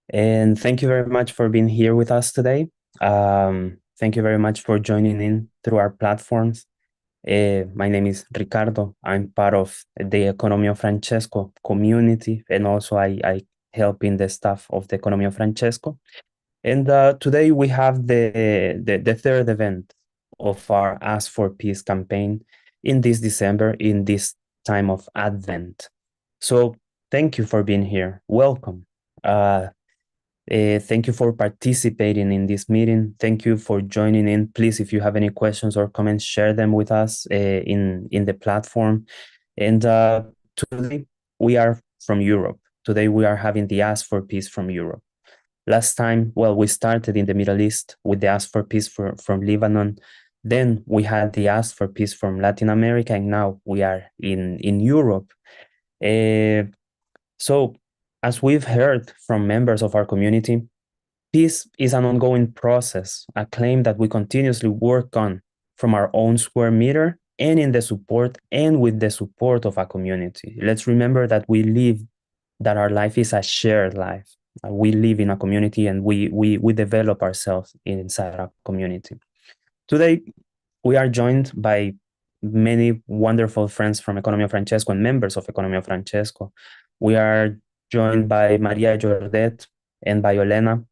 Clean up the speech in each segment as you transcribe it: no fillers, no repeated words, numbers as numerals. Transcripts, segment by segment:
And thank you very much for being here with us today. Thank you very much for joining in through our platforms. My name is Ricardo. I'm part of the 𝐏𝐞𝐚𝐜 Francesco community, and also I help in the staff of the 𝐏𝐞𝐚𝐜 Francesco. And today we have the third event of our Ask for Peace campaign in this December, in this time of Advent. So thank you for being here. Welcome. Thank you for participating in this meeting. Thank you for joining in. Please, if you have any questions or comments, share them with us in the platform. And today we are from Europe. Today we are having the Ask for Peace from Europe. Last time, well, we started in the Middle East with the Ask for Peace from Lebanon. Then we had the Ask for Peace from Latin America, and now we are in Europe. So, as we've heard from members of our community, peace is an ongoing process, a claim that we continuously work on from our own square meter and in the support and with the support of a community. Let's remember that that our life is a shared life. We live in a community and we develop ourselves inside a community. Today, we are joined by many wonderful friends from 𝐏𝐞𝐚𝐜 Francesco and members of 𝐏𝐿𝐼 Francesco. We are joined by Maria Jordet and by Olena,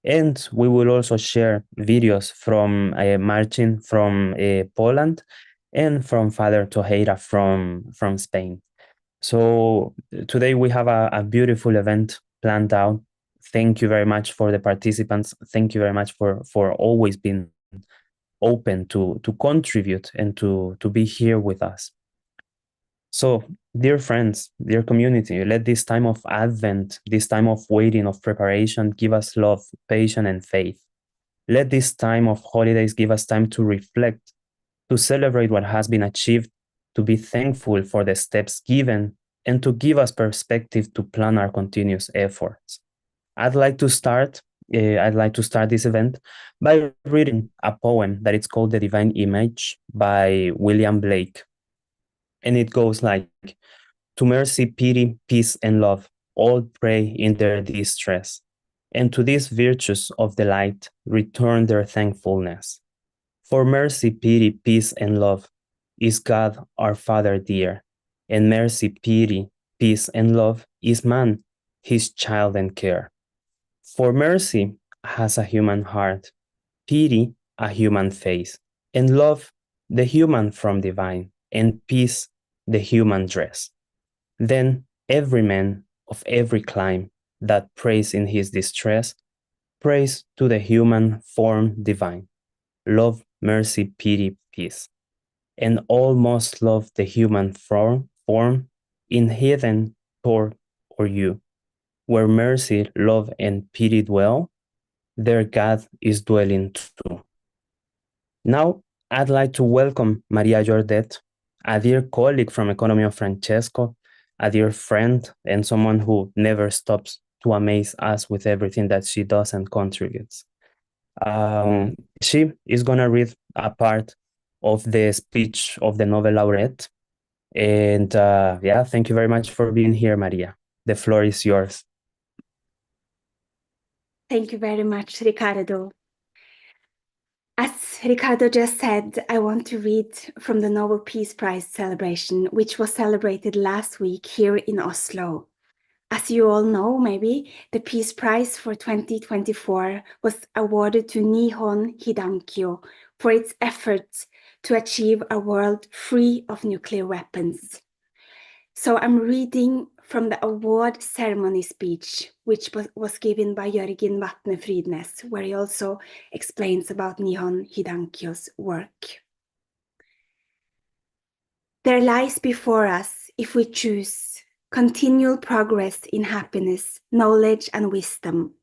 and we will also share videos from Marcin from Poland and from Father Toheira from Spain. So today we have a beautiful event planned out. Thank you very much for the participants. Thank you very much for always being open to contribute and to be here with us. So, dear friends, dear community, let this time of Advent, this time of waiting, of preparation, give us love, patience, and faith. Let this time of holidays give us time to reflect, to celebrate what has been achieved, to be thankful for the steps given, and to give us perspective to plan our continuous efforts. I'd like to start this event by reading a poem that is called The Divine Image by William Blake. And it goes like, to mercy, pity, peace, and love, all pray in their distress. And to these virtues of the light, return their thankfulness. For mercy, pity, peace, and love is God our Father dear. And mercy, pity, peace, and love is man, his child and care. For mercy has a human heart, pity a human face, and love the human from divine, and peace the human dress. Then every man of every clime that prays in his distress, prays to the human form divine, love, mercy, pity, peace. And all must love the human form in heaven, Thor, or you, where mercy, love, and pity dwell, there God is dwelling too. Now, I'd like to welcome Maria Jordet, a dear colleague from 𝐏𝐿𝐼 Francesco, a dear friend, and someone who never stops to amaze us with everything that she does and contributes. She is going to read a part of the speech of the Nobel laureate. And yeah, thank you very much for being here, Maria. The floor is yours. Thank you very much, Ricardo. As Ricardo just said, I want to read from the Nobel Peace Prize celebration, which was celebrated last week here in Oslo. As you all know, maybe, the Peace Prize for 2024 was awarded to Nihon Hidankyo for its efforts to achieve a world free of nuclear weapons. So I'm reading from the award ceremony speech, which was given by Jørgen Vatne Frydnes, where he also explains about Nihon Hidankyo's work. There lies before us, if we choose, continual progress in happiness, knowledge, and wisdom.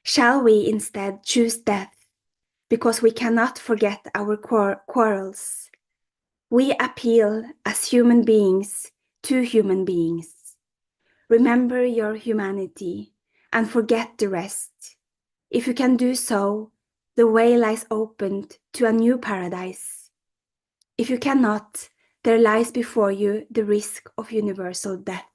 Shall we instead choose death, because we cannot forget our quarrels? We appeal as human beings to human beings. Remember your humanity and forget the rest. If you can do so, the way lies opened to a new paradise. If you cannot, there lies before you the risk of universal death.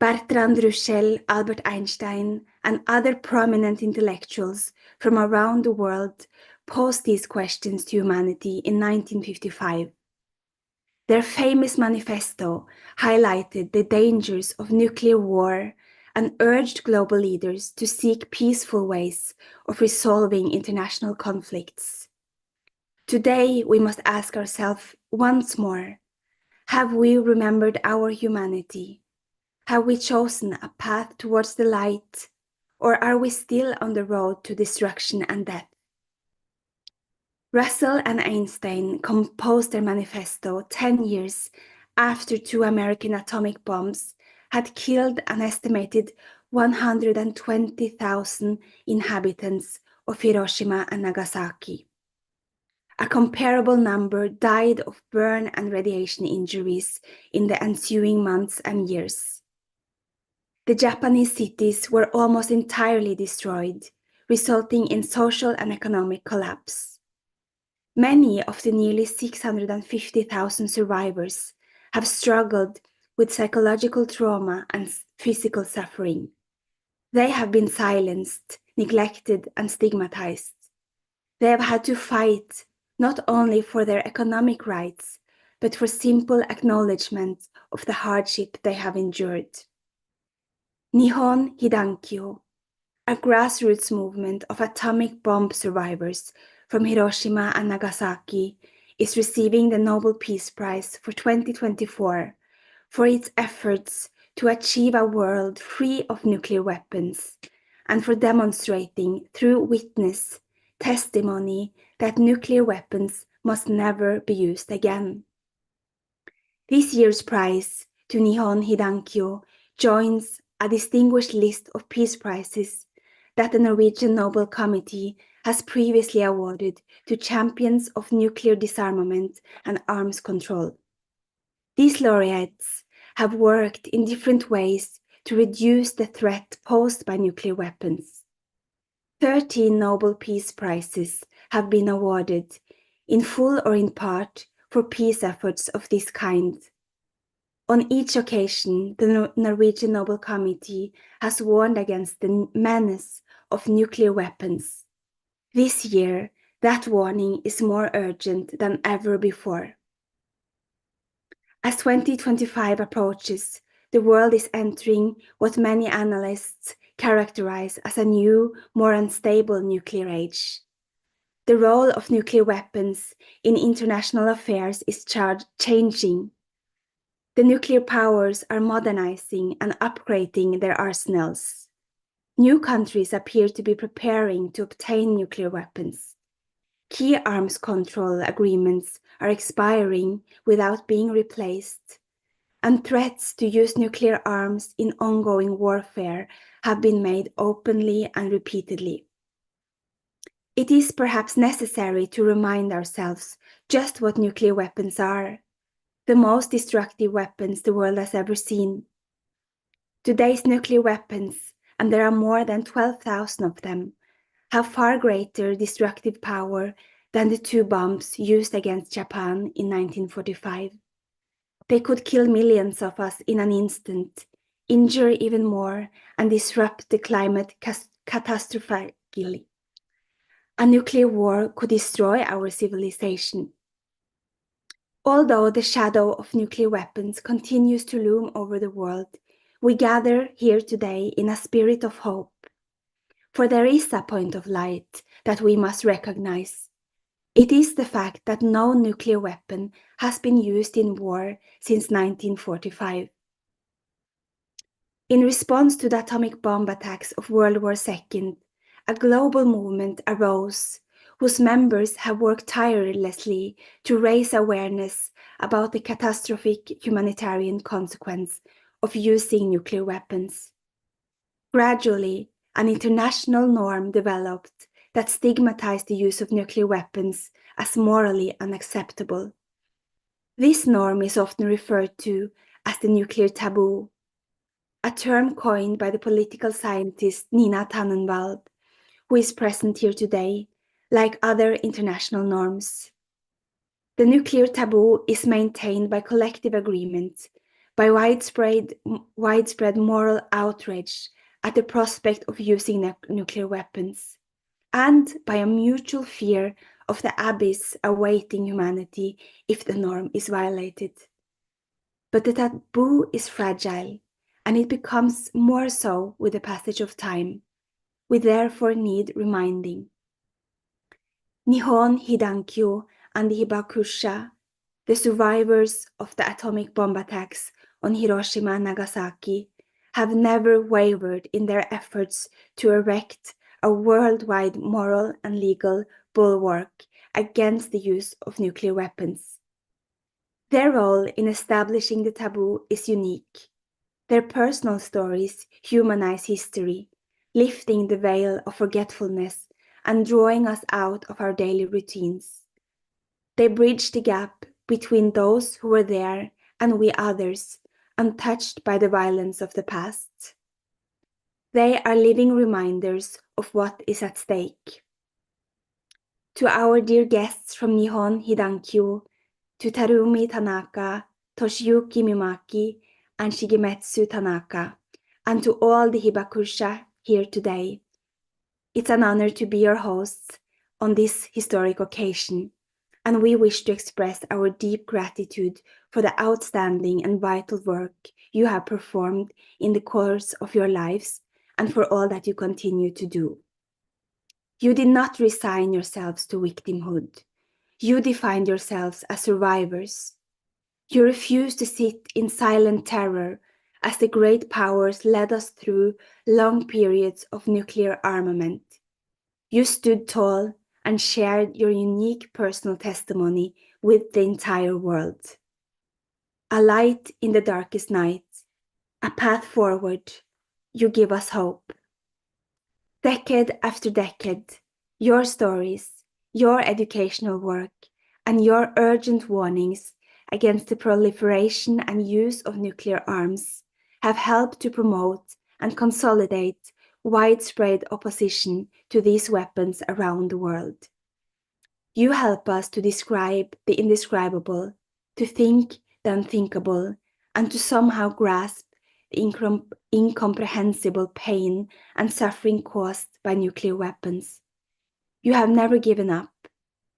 Bertrand Russell, Albert Einstein, and other prominent intellectuals from around the world posed these questions to humanity in 1955. Their famous manifesto highlighted the dangers of nuclear war and urged global leaders to seek peaceful ways of resolving international conflicts. Today, we must ask ourselves once more, have we remembered our humanity? Have we chosen a path towards the light, or are we still on the road to destruction and death? Russell and Einstein composed their manifesto 10 years after 2 American atomic bombs had killed an estimated 120,000 inhabitants of Hiroshima and Nagasaki. A comparable number died of burn and radiation injuries in the ensuing months and years. The Japanese cities were almost entirely destroyed, resulting in social and economic collapse. Many of the nearly 650,000 survivors have struggled with psychological trauma and physical suffering. They have been silenced, neglected, and stigmatized. They have had to fight not only for their economic rights, but for simple acknowledgement of the hardship they have endured. 𝐏𝐞𝐚𝐜, a grassroots movement of atomic bomb survivors from Hiroshima and Nagasaki, is receiving the Nobel Peace Prize for 2024 for its efforts to achieve a world free of nuclear weapons and for demonstrating through witness, testimony that nuclear weapons must never be used again. This year's prize to 𝐏𝐞𝐚𝐜 joins a distinguished list of peace prizes that the Norwegian Nobel Committee has previously awarded to champions of nuclear disarmament and arms control. These laureates have worked in different ways to reduce the threat posed by nuclear weapons. 13 Nobel Peace Prizes have been awarded, in full or in part, for peace efforts of this kind. On each occasion, the Norwegian Nobel Committee has warned against the menace of nuclear weapons. This year, that warning is more urgent than ever before. As 2025 approaches, the world is entering what many analysts characterize as a new, more unstable nuclear age. The role of nuclear weapons in international affairs is changing. The nuclear powers are modernizing and upgrading their arsenals. New countries appear to be preparing to obtain nuclear weapons. Key arms control agreements are expiring without being replaced, and threats to use nuclear arms in ongoing warfare have been made openly and repeatedly. It is perhaps necessary to remind ourselves just what nuclear weapons are, the most destructive weapons the world has ever seen. Today's nuclear weapons, and there are more than 12,000 of them, have far greater destructive power than the 2 bombs used against Japan in 1945. They could kill millions of us in an instant, injure even more, and disrupt the climate catastrophically. A nuclear war could destroy our civilization. Although the shadow of nuclear weapons continues to loom over the world, we gather here today in a spirit of hope. For there is a point of light that we must recognize. It is the fact that no nuclear weapon has been used in war since 1945. In response to the atomic bomb attacks of World War II, a global movement arose whose members have worked tirelessly to raise awareness about the catastrophic humanitarian consequence of using nuclear weapons. Gradually, an international norm developed that stigmatized the use of nuclear weapons as morally unacceptable. This norm is often referred to as the nuclear taboo, a term coined by the political scientist Nina Tannenwald, who is present here today, like other international norms. The nuclear taboo is maintained by collective agreement by widespread moral outrage at the prospect of using nuclear weapons, and by a mutual fear of the abyss awaiting humanity if the norm is violated. But the taboo is fragile, and it becomes more so with the passage of time. We therefore need reminding. Nihon Hidankyo and the Hibakusha, the survivors of the atomic bomb attacks on Hiroshima and Nagasaki, have never wavered in their efforts to erect a worldwide moral and legal bulwark against the use of nuclear weapons. Their role in establishing the taboo is unique. Their personal stories humanize history, lifting the veil of forgetfulness and drawing us out of our daily routines. They bridge the gap between those who were there and we others, untouched by the violence of the past. They are living reminders of what is at stake. To our dear guests from Nihon Hidankyo, to Tarumi Tanaka, Toshiyuki Mimaki, and Shigemitsu Tanaka, and to all the Hibakusha here today. It's an honor to be your hosts on this historic occasion, and we wish to express our deep gratitude for the outstanding and vital work you have performed in the course of your lives and for all that you continue to do. You did not resign yourselves to victimhood. You defined yourselves as survivors. You refused to sit in silent terror as the great powers led us through long periods of nuclear armament. You stood tall and shared your unique personal testimony with the entire world. A light in the darkest night, a path forward, you give us hope. Decade after decade, your stories, your educational work, and your urgent warnings against the proliferation and use of nuclear arms have helped to promote and consolidate widespread opposition to these weapons around the world. You help us to describe the indescribable, to think the unthinkable, and to somehow grasp the incomprehensible pain and suffering caused by nuclear weapons. You have never given up.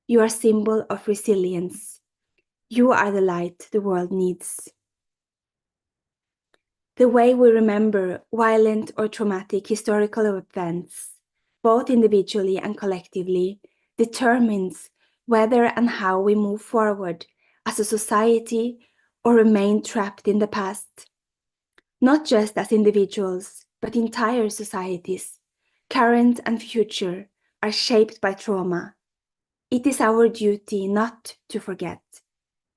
You are a symbol of resilience. You are the light the world needs. The way we remember violent or traumatic historical events, both individually and collectively, determines whether and how we move forward as a society or remain trapped in the past. Not just as individuals, but entire societies, current and future, are shaped by trauma. It is our duty not to forget.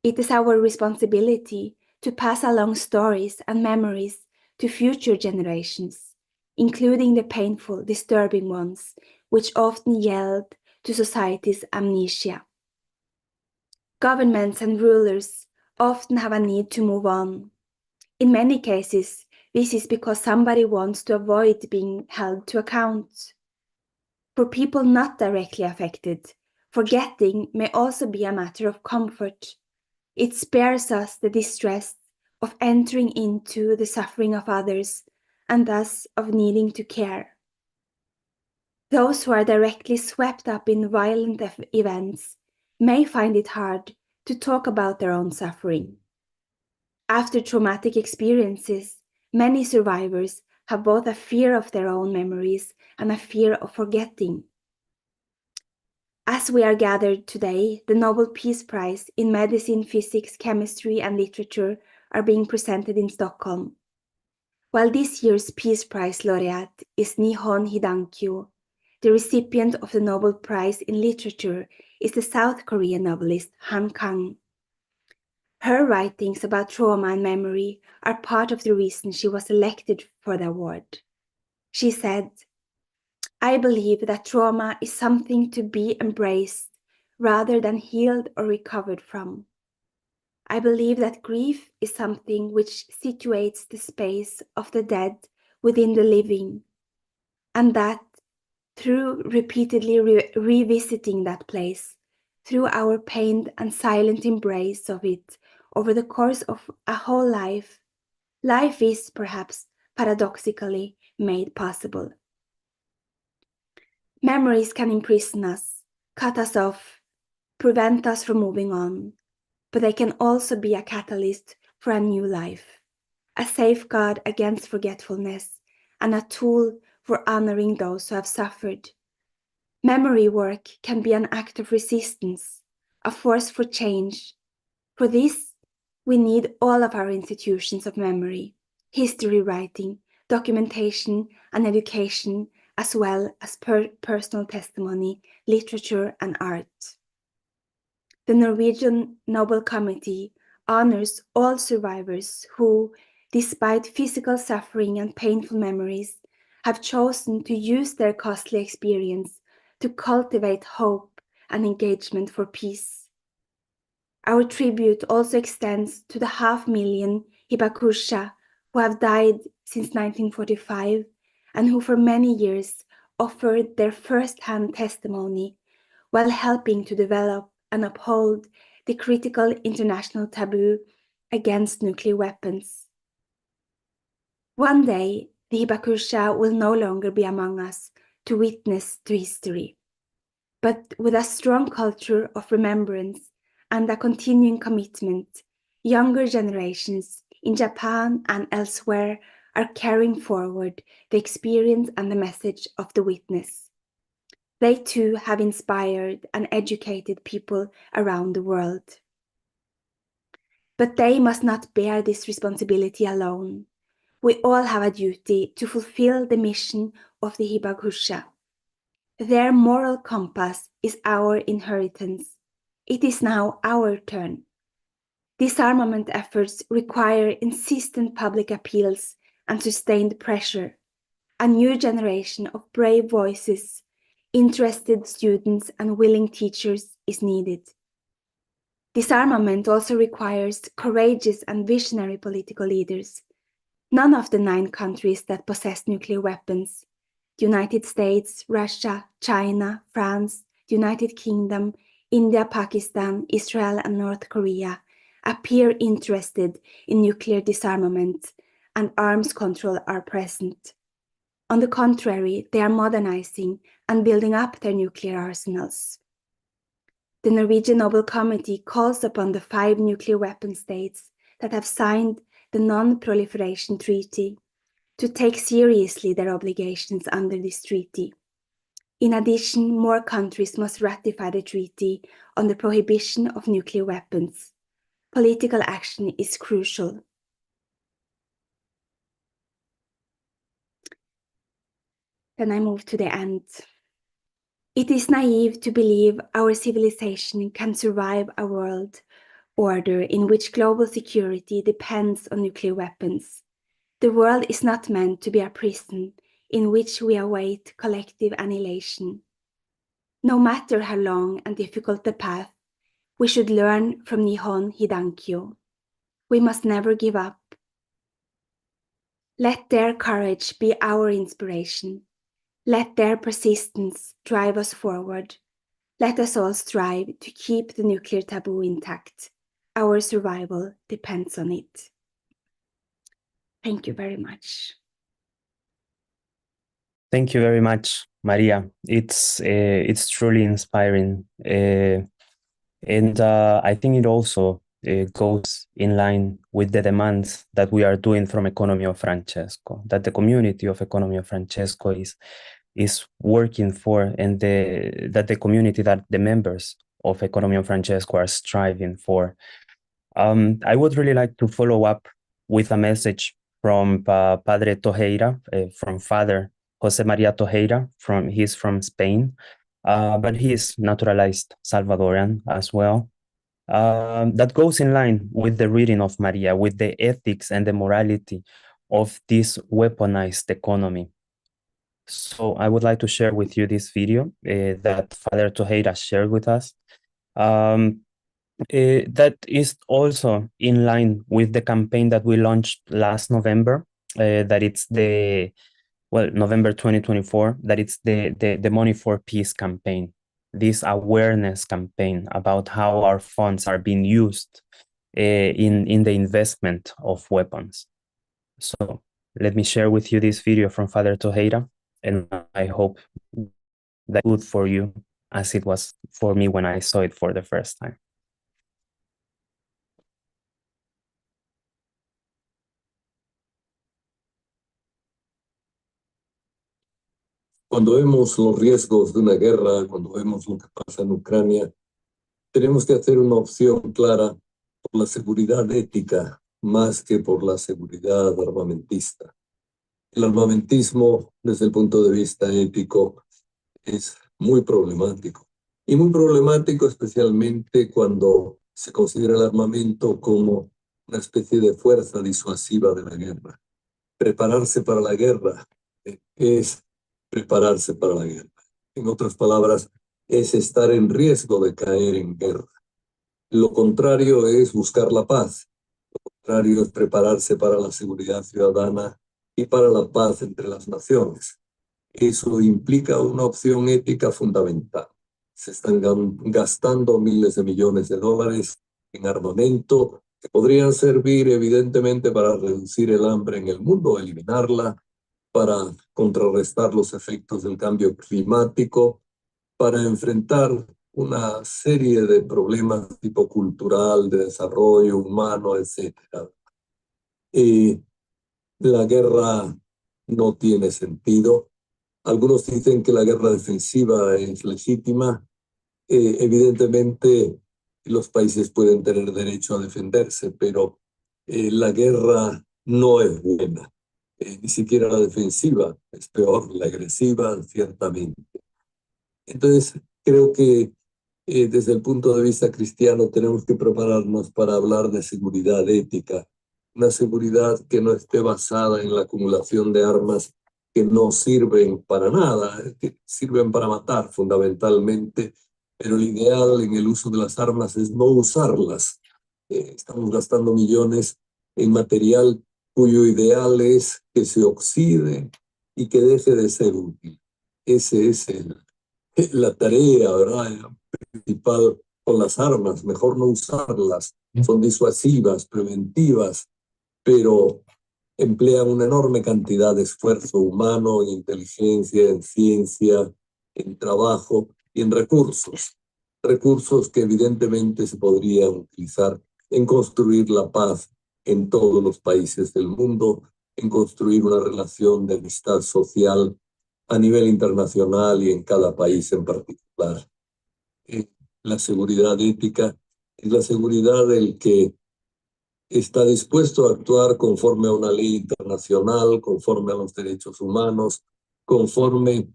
It is our responsibility to pass along stories and memories to future generations, including the painful, disturbing ones, which often yield to society's amnesia. Governments and rulers often have a need to move on. In many cases, this is because somebody wants to avoid being held to account. For people not directly affected, forgetting may also be a matter of comfort. It spares us the distress of entering into the suffering of others and thus of needing to care. Those who are directly swept up in violent events may find it hard to talk about their own suffering. After traumatic experiences, many survivors have both a fear of their own memories and a fear of forgetting. As we are gathered today, the Nobel Peace Prize in Medicine, Physics, Chemistry, and Literature are being presented in Stockholm. While this year's Peace Prize laureate is Nihon Hidankyo, the recipient of the Nobel Prize in Literature is the South Korean novelist 𝐏𝐞𝐚. Her writings about trauma and memory are part of the reason she was elected for the award. She said, "I believe that trauma is something to be embraced rather than healed or recovered from. I believe that grief is something which situates the space of the dead within the living, and that through repeatedly revisiting that place, through our pained and silent embrace of it over the course of a whole life, life is perhaps paradoxically made possible. Memories can imprison us, cut us off, prevent us from moving on, but they can also be a catalyst for a new life, a safeguard against forgetfulness, and a tool for honoring those who have suffered. Memory work can be an act of resistance, a force for change. For this, we need all of our institutions of memory, history writing, documentation, and education, as well as personal testimony, literature, and art. The Norwegian Nobel Committee honors all survivors who, despite physical suffering and painful memories, have chosen to use their costly experience to cultivate hope and engagement for peace. Our tribute also extends to the 500,000 𝐏𝐞𝐚𝐜 who have died since 1945 and who for many years offered their first-hand testimony while helping to develop and uphold the critical international taboo against nuclear weapons. One day, the 𝐏𝐏𝐶 will no longer be among us to witness to history, but with a strong culture of remembrance and a continuing commitment, younger generations in Japan and elsewhere are carrying forward the experience and the message of the witness. They too have inspired and educated people around the world. But they must not bear this responsibility alone. We all have a duty to fulfill the mission of the 𝐏𝐏𝐶. Their moral compass is our inheritance. It is now our turn. Disarmament efforts require insistent public appeals and sustained pressure. A new generation of brave voices, interested students, and willing teachers is needed. Disarmament also requires courageous and visionary political leaders. None of the 9 countries that possess nuclear weapons, the United States, Russia, China, France, the United Kingdom, India, Pakistan, Israel, and North Korea, appear interested in nuclear disarmament and arms control are present. On the contrary, they are modernizing and building up their nuclear arsenals. The Norwegian Nobel Committee calls upon the 5 nuclear weapon states that have signed the Non-Proliferation Treaty to take seriously their obligations under this treaty. In addition, more countries must ratify the treaty on the prohibition of nuclear weapons. Political action is crucial. Then I move to the end. It is naive to believe our civilization can survive a world order in which global security depends on nuclear weapons. The world is not meant to be a prison in which we await collective annihilation. No matter how long and difficult the path, we should learn from Nihon Hidankyo. We must never give up. Let their courage be our inspiration. Let their persistence drive us forward. Let us all strive to keep the nuclear taboo intact. Our survival depends on it. Thank you very much. Thank you very much, Maria. It's truly inspiring, and I think it also goes in line with the demands that we are doing from 𝐏𝐞𝐚𝐜 Francesco, that the community of 𝐏𝐶 Francesco is working for, and that the community, that the members of 𝐏𝐶 Francesco are striving for. I would really like to follow up with a message from Padre Tojeira, from Father Jose Maria Tojeira. He's from Spain, but he is naturalized Salvadoran as well. That goes in line with the reading of Maria, with the ethics and the morality of this weaponized economy. So I would like to share with you this video that Father Tojeira shared with us. That is also in line with the campaign that we launched last November, that it's November 2024, that it's the Money for Peace campaign, this awareness campaign about how our funds are being used in the investment of weapons. So let me share with you this video from Father Toheira, and I hope that's good for you as it was for me when I saw it for the first time. Cuando vemos los riesgos de una guerra, cuando vemos lo que pasa en Ucrania, tenemos que hacer una opción clara por la seguridad ética más que por la seguridad armamentista. El armamentismo, desde el punto de vista ético, es muy problemático. Y muy problemático especialmente cuando se considera el armamento como una especie de fuerza disuasiva de la guerra. Prepararse para la guerra es prepararse para la guerra. En otras palabras, es estar en riesgo de caer en guerra. Lo contrario es buscar la paz. Lo contrario es prepararse para la seguridad ciudadana y para la paz entre las naciones. Eso implica una opción ética fundamental. Se están gastando miles de millones de dólares en armamento que podrían servir evidentemente para reducir el hambre en el mundo, eliminarla, para contrarrestar los efectos del cambio climático, para enfrentar una serie de problemas tipo cultural, de desarrollo humano, etc. La guerra no tiene sentido. Algunos dicen que la guerra defensiva es legítima. Evidentemente, los países pueden tener derecho a defenderse, pero la guerra no es buena. Ni siquiera la defensiva es peor, la agresiva, ciertamente. Entonces, creo que desde el punto de vista cristiano tenemos que prepararnos para hablar de seguridad ética, una seguridad que no esté basada en la acumulación de armas que no sirven para nada, que sirven para matar fundamentalmente, pero el ideal en el uso de las armas es no usarlas. Estamos gastando millones en material cuyo ideal es que se oxide y que deje de ser útil. Ese es la tarea, ¿verdad? Principal con las armas, mejor no usarlas, son disuasivas, preventivas, pero emplean una enorme cantidad de esfuerzo humano, en inteligencia, en ciencia, en trabajo y en recursos. Recursos que evidentemente se podrían utilizar en construir la paz en todos los países del mundo, en construir una relación de amistad social a nivel internacional y en cada país en particular. La seguridad ética es la seguridad del que está dispuesto a actuar conforme a una ley internacional, conforme a los derechos humanos, conforme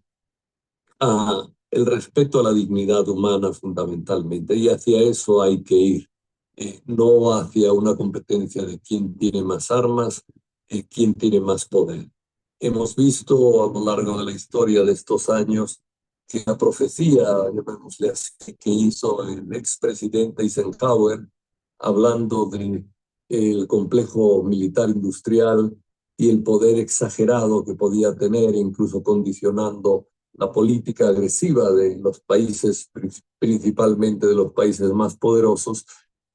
a el respeto a la dignidad humana fundamentalmente. Y hacia eso hay que ir, no hacia una competencia de quién tiene más armas, quién tiene más poder. Hemos visto a lo largo de la historia de estos años que la profecía, llamémosle así, que hizo el expresidente Eisenhower, hablando del complejo militar industrial y el poder exagerado que podía tener, incluso condicionando la política agresiva de los países, principalmente de los países más poderosos.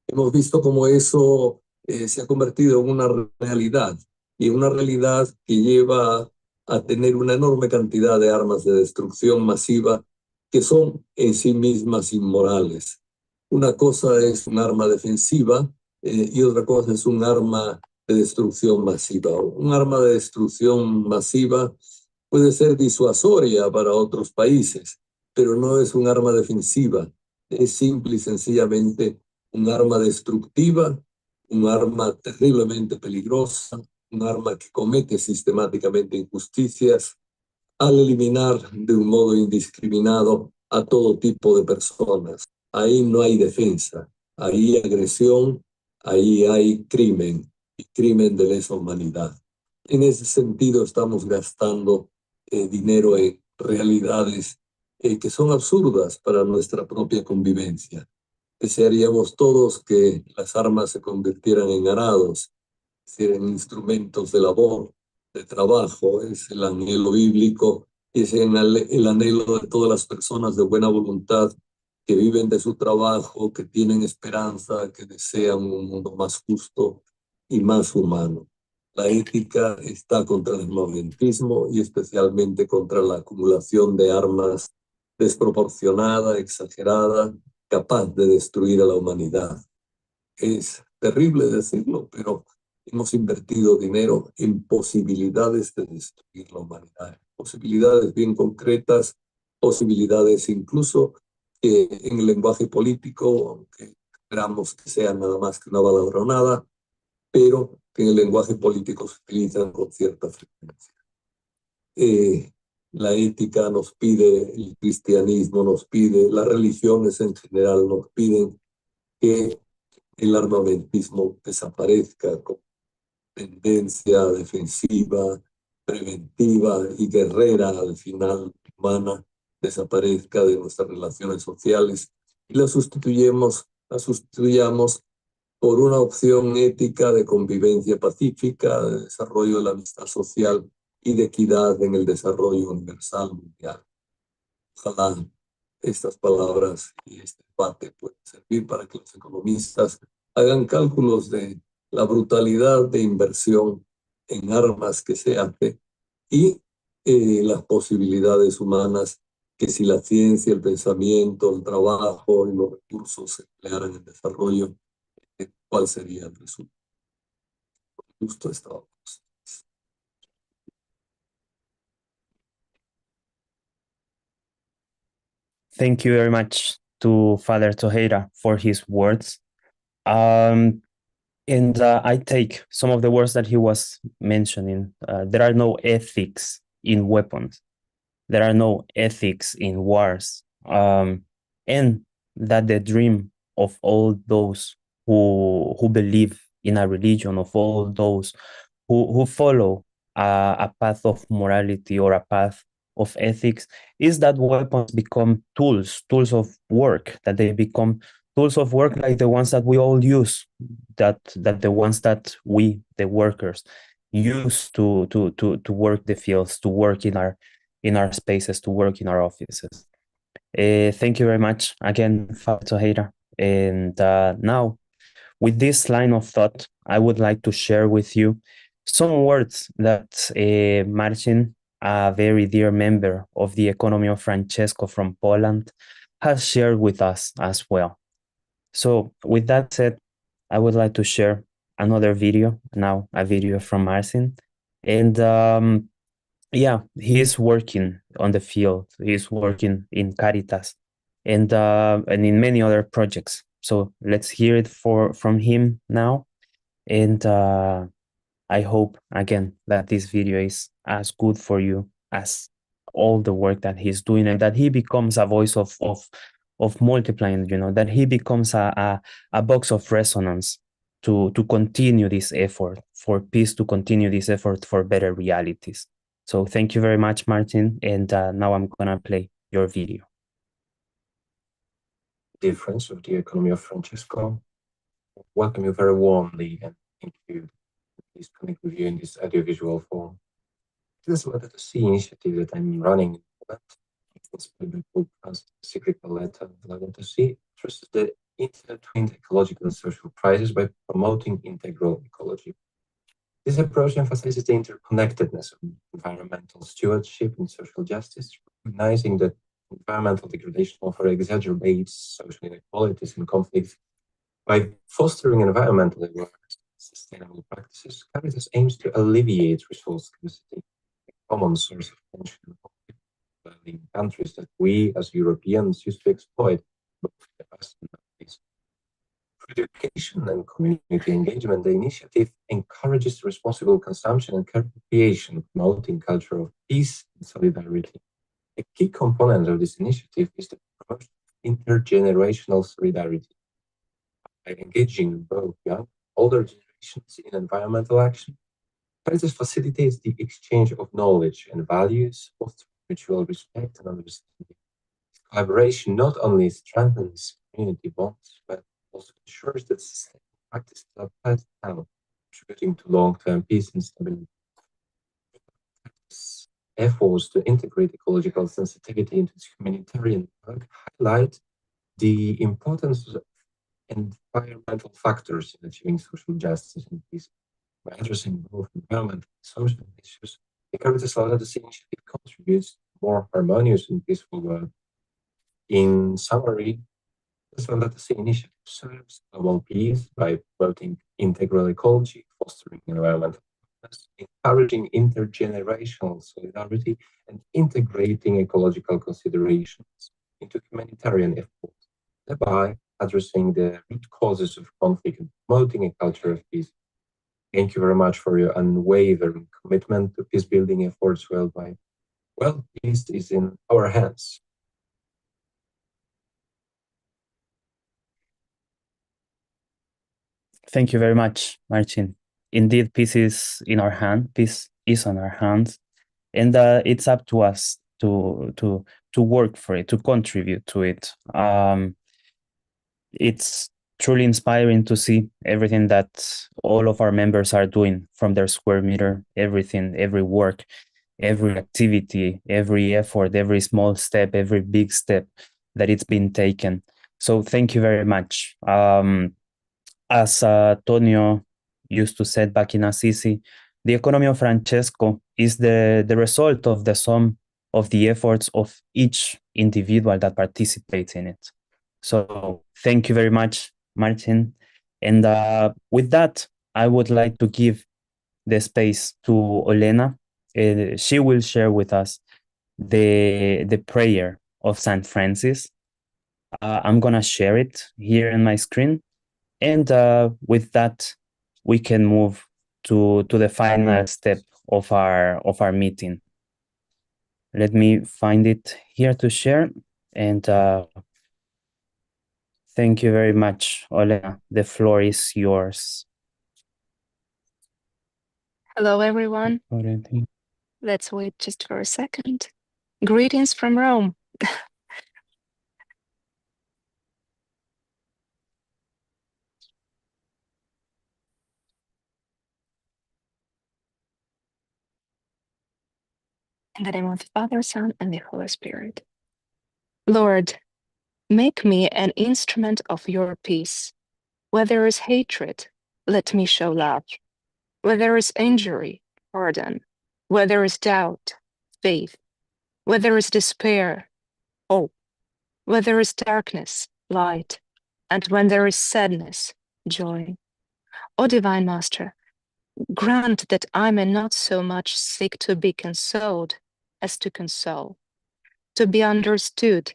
Hemos visto cómo eso se ha convertido en una realidad, y una realidad que lleva a tener una enorme cantidad de armas de destrucción masiva que son en sí mismas inmorales. Una cosa es un arma defensiva y otra cosa es un arma de destrucción masiva. Un arma de destrucción masiva puede ser disuasoria para otros países, pero no es un arma defensiva. Es simple y sencillamente un arma destructiva, un arma terriblemente peligrosa, un arma que comete sistemáticamente injusticias al eliminar de un modo indiscriminado a todo tipo de personas. Ahí no hay defensa, ahí hay agresión, ahí hay crimen, y crimen de lesa humanidad. En ese sentido estamos gastando dinero en realidades que son absurdas para nuestra propia convivencia. Desearíamos todos que las armas se convirtieran en arados, en instrumentos de labor, de trabajo. Es el anhelo bíblico, es el anhelo de todas las personas de buena voluntad que viven de su trabajo, que tienen esperanza, que desean un mundo más justo y más humano. La ética está contra el armamentismo y especialmente contra la acumulación de armas desproporcionada, exagerada, capaz de destruir a la humanidad. Es terrible decirlo, pero hemos invertido dinero en posibilidades de destruir la humanidad, posibilidades bien concretas, posibilidades incluso que en el lenguaje político, aunque esperamos que sea nada más que una balabronada, pero que en el lenguaje político se utilizan con cierta frecuencia. La ética nos pide, el cristianismo nos pide, las religiones en general nos piden que el armamentismo desaparezca como tendencia defensiva, preventiva y guerrera al final humana, desaparezca de nuestras relaciones sociales y la sustituyamos por una opción ética de convivencia pacífica, de desarrollo de la amistad social y de equidad en el desarrollo universal mundial. Ojalá estas palabras y este debate puedan servir para que los economistas hagan cálculos de la brutalidad de inversión en armas que se hace y las posibilidades humanas que si la ciencia, el pensamiento, el trabajo y los recursos se emplearan en desarrollo, ¿cuál sería el resultado? Justo estaba. Thank you very much to Father Tejera for his words. And I take some of the words that he was mentioning. There are no ethics in weapons. There are no ethics in wars. And that the dream of all those who believe in a religion, of all those who follow a path of morality or a path of ethics, is that weapons become tools of work, that they become tools of work like the ones that we all use, that the ones that we, the workers, use to work the fields, to work in our spaces, to work in our offices. Thank you very much again, Father Tejera. And now, with this line of thought, I would like to share with you some words that Marcin, a very dear member of the economy of Francesco from Poland, has shared with us as well. So with that said, I would like to share another video, now a video from Marcin. And yeah, he is working on the field. He's working in Caritas and in many other projects. So let's hear it from him now. And I hope again that this video is as good for you as all the work that he's doing, and that he becomes a voice of multiplying, that he becomes a box of resonance to continue this effort for peace, to continue this effort for better realities. So thank you very much, Martin. And now I'm gonna play your video. Dear friends of the economy of Francesco, welcome you very warmly and thank you for this connect with you in this audiovisual form. This is what the C initiative that I'm running in Poland. It's a cyclical letter. I want to see addresses the intertwined ecological and social crisis by promoting integral ecology. This approach emphasizes the interconnectedness of environmental stewardship and social justice, recognizing that environmental degradation often exacerbates social inequalities and conflicts. By fostering environmental awareness and sustainable practices, Caritas aims to alleviate resource scarcity, a common source of tension in countries that we as Europeans used to exploit, both in the past and nowadays. Through education and community engagement, the initiative encourages responsible consumption and co-creation, promoting culture of peace and solidarity. A key component of this initiative is the promotion of intergenerational solidarity. By engaging both young and older generations in environmental action, Caritas facilitates the exchange of knowledge and values, fostering mutual respect and understanding. This collaboration not only strengthens community bonds, but also ensures that sustainable practices are applied now, contributing to long-term peace and stability. Efforts to integrate ecological sensitivity into its humanitarian work highlight the importance of environmental factors in achieving social justice and peace. By addressing both environmental and social issues, the Caritas Laudato Si initiative contributes to a more harmonious and peaceful world. In summary, the Laudato Si initiative serves global peace by promoting integral ecology, fostering environmental awareness, encouraging intergenerational solidarity, and integrating ecological considerations into humanitarian efforts, thereby addressing the root causes of conflict and promoting a culture of peace. Thank you very much for your unwavering commitment to peace-building efforts worldwide. Well, peace is in our hands. Thank you very much, Marcin. Indeed, peace is in our hand. Peace is on our hands, and it's up to us to work for it, to contribute to it. It's truly inspiring to see everything that all of our members are doing from their square meter, everything, every work, every activity, every effort, every small step, every big step that it's been taken. So thank you very much. As Tonio used to say back in Assisi, the economy of Francesco is the result of the sum of the efforts of each individual that participates in it. So thank you very much, Marcin. And with that, I would like to give the space to Olena. She will share with us the prayer of Saint Francis. I'm gonna share it here on my screen. And with that, we can move to the final step of our meeting. Let me find it here to share. And thank you very much, Olena. The floor is yours. Hello, everyone. Let's wait just for a second. Greetings from Rome. In the name of the Father, Son, and the Holy Spirit. Lord, make me an instrument of your peace. Where there is hatred, let me show love. Where there is injury, pardon. Where there is doubt, faith. Where there is despair, hope. Where there is darkness, light. And when there is sadness, joy. O Divine Master, grant that I may not so much seek to be consoled as to console, to be understood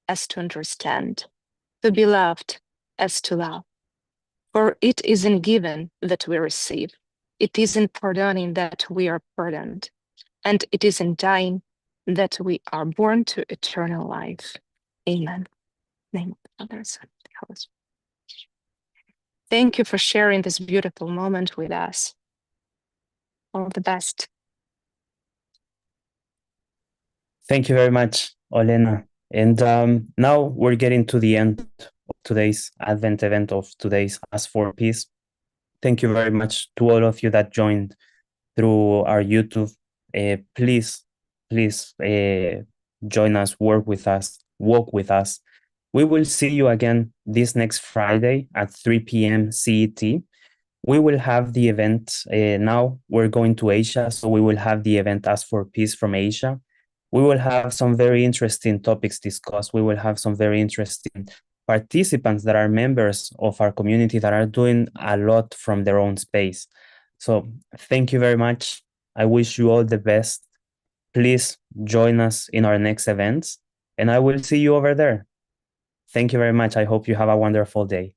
as to understand, to be loved as to love. For it is in giving that we receive, it is in pardoning that we are pardoned, and it is in dying that we are born to eternal life. Amen. In the name of the Father, Son, and the Holy Spirit. Thank you for sharing this beautiful moment with us. All the best. Thank you very much, Olena. And now we're getting to the end of today's Advent event, of today's Ask for Peace. Thank you very much to all of you that joined through our YouTube. Please join us, work with us, walk with us. We will see you again this next Friday at 3 p.m. CET. We will have the event. Now we're going to Asia, so we will have the event Ask for Peace from Asia. We will have some very interesting topics discussed. We will have some very interesting participants that are members of our community that are doing a lot from their own space. So thank you very much. I wish you all the best. Please join us in our next events, and I will see you over there. Thank you very much. I hope you have a wonderful day.